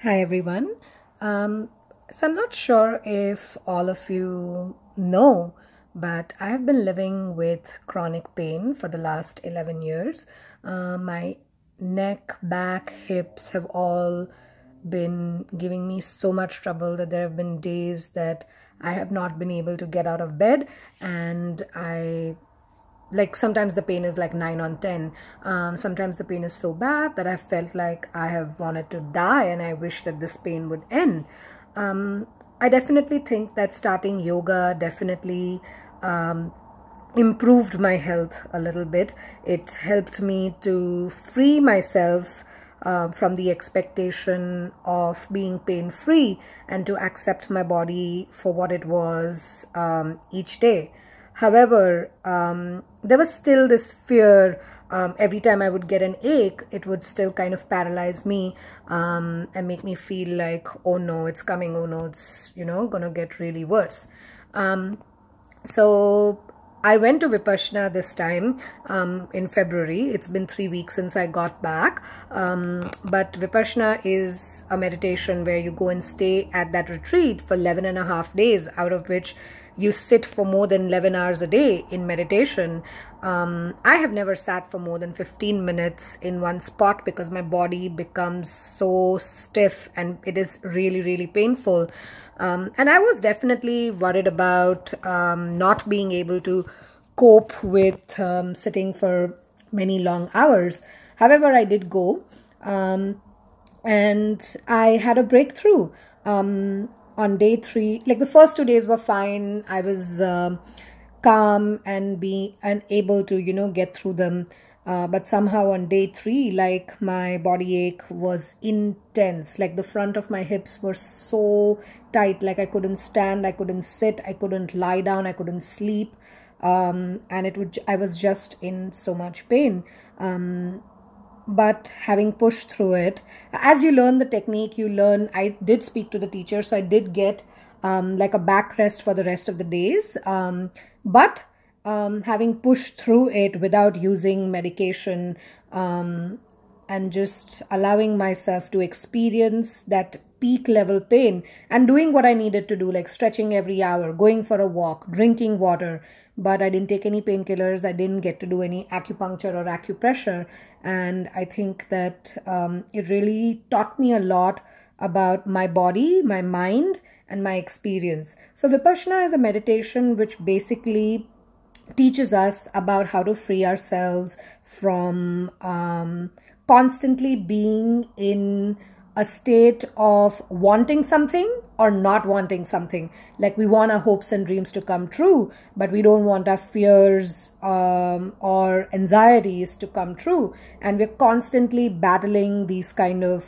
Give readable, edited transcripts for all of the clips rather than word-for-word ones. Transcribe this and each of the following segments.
Hi everyone. So I'm not sure if all of you know, but I have been living with chronic pain for the last 11 years. My neck, back, hips have all been giving me so much trouble that there have been days that I have not been able to get out of bed, and sometimes the pain is like 9 on 10. Sometimes the pain is so bad that I felt like I have wanted to die and I wish that this pain would end. I definitely think that starting yoga definitely improved my health a little bit. It helped me to free myself from the expectation of being pain-free and to accept my body for what it was each day. However, there was still this fear. Every time I would get an ache, it would still kind of paralyze me and make me feel like, oh no, it's coming, oh no, it's, gonna get really worse. So I went to Vipassana this time in February. It's been 3 weeks since I got back. But Vipassana is a meditation where you go and stay at that retreat for 11.5 days, out of which you sit for more than 11 hours a day in meditation. I have never sat for more than 15 minutes in one spot because my body becomes so stiff and it is really, really painful. And I was definitely worried about not being able to cope with sitting for many long hours. However, I did go and I had a breakthrough. On day 3, like the first 2 days were fine. I was calm and able to, get through them. But somehow on day 3, like my body ache was intense. Like the front of my hips were so tight, like I couldn't stand, I couldn't sit, I couldn't lie down, I couldn't sleep. And I was just in so much pain. But having pushed through it, as you learn the technique, I did speak to the teacher, so I did get like a backrest for the rest of the days. But having pushed through it without using medication and just allowing myself to experience that peak level pain and doing what I needed to do, like stretching every hour, going for a walk, drinking water. But I didn't take any painkillers. I didn't get to do any acupuncture or acupressure. And I think that it really taught me a lot about my body, my mind, and my experience. So Vipassana is a meditation which basically teaches us about how to free ourselves from constantly being in a state of wanting something or not wanting something. Like we want our hopes and dreams to come true, but we don't want our fears or anxieties to come true. And we're constantly battling these kind of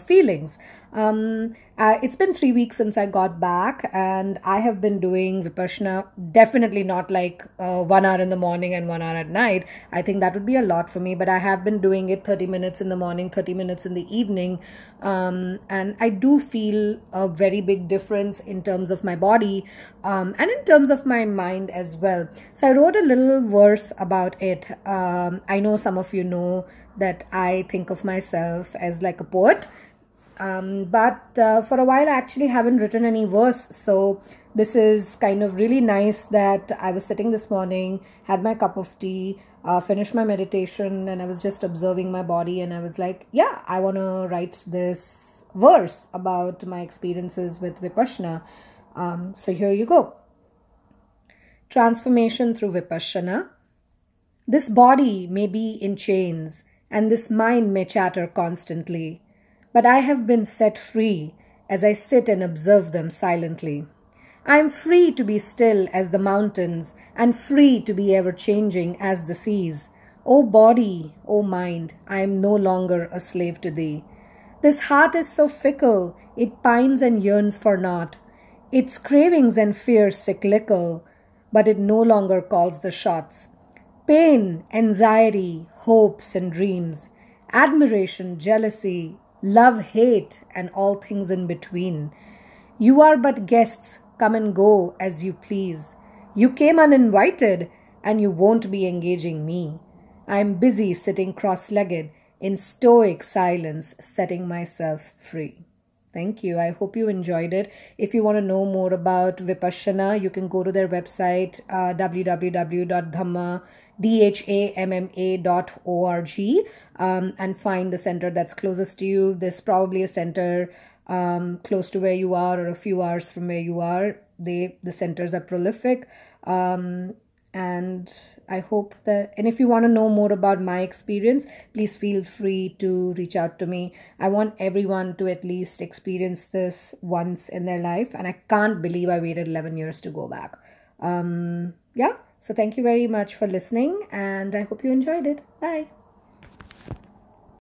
feelings. It's been 3 weeks since I got back, and I have been doing Vipassana, definitely not like 1 hour in the morning and 1 hour at night. I think that would be a lot for me, but I have been doing it 30 minutes in the morning, 30 minutes in the evening. And I do feel a very big difference in terms of my body and in terms of my mind as well. So I wrote a little verse about it. I know some of you know that I think of myself as like a poet. But for a while I actually haven't written any verse, so this is kind of really nice that I was sitting this morning, had my cup of tea, finished my meditation, and I was just observing my body, and I was like, yeah, I want to write this verse about my experiences with Vipassana. So here you go. Transformation through Vipassana. This body may be in chains, and this mind may chatter constantly. But I have been set free as I sit and observe them silently. I am free to be still as the mountains and free to be ever-changing as the seas. O body, O mind, I am no longer a slave to thee. This heart is so fickle, it pines and yearns for naught. Its cravings and fears cyclical, but it no longer calls the shots. Pain, anxiety, hopes and dreams, admiration, jealousy, love, hate, and all things in between. You are but guests, come and go as you please. You came uninvited, and you won't be engaging me. I am busy sitting cross-legged in stoic silence, setting myself free. Thank you. I hope you enjoyed it. If you want to know more about Vipassana, you can go to their website, www.dhamma.org, and find the center that's closest to you. There's probably a center close to where you are or a few hours from where you are. The centers are prolific. And I hope that, and if you want to know more about my experience, please feel free to reach out to me. I want everyone to at least experience this once in their life, and I can't believe I waited 11 years to go back. Yeah, so thank you very much for listening, and I hope you enjoyed it. Bye.